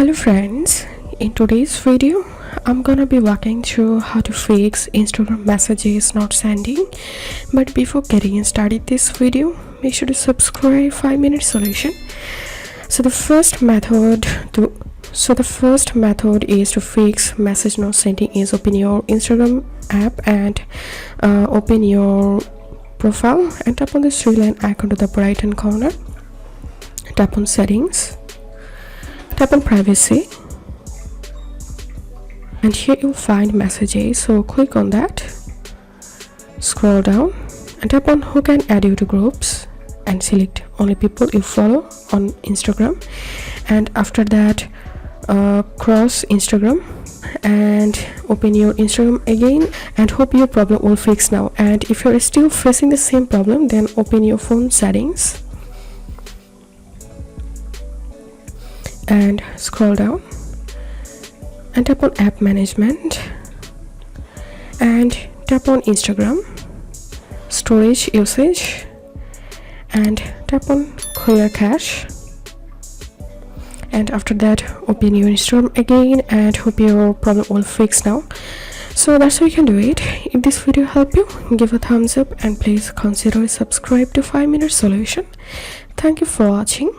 Hello friends, in today's video I'm gonna be walking through how to fix Instagram messages not sending. But before getting started this video, make sure to subscribe 5-minute solution. So the first method is to fix message not sending is open your Instagram app and open your profile and tap on the three-line icon to the right hand corner. Tap on settings, tap on privacy, and here you'll find messages, so click on that, scroll down and tap on who can add you to groups and select only people you follow on Instagram. And after that, cross Instagram and open your Instagram again and hope your problem will fix now. And if you're still facing the same problem, then open your phone settings and scroll down and tap on app management and tap on Instagram storage usage and tap on clear cache. And after that, open your Instagram again and hope your problem will fix now. So that's how you can do it. If this video helped you, give a thumbs up and please consider subscribe to 5-minute solution. Thank you for watching.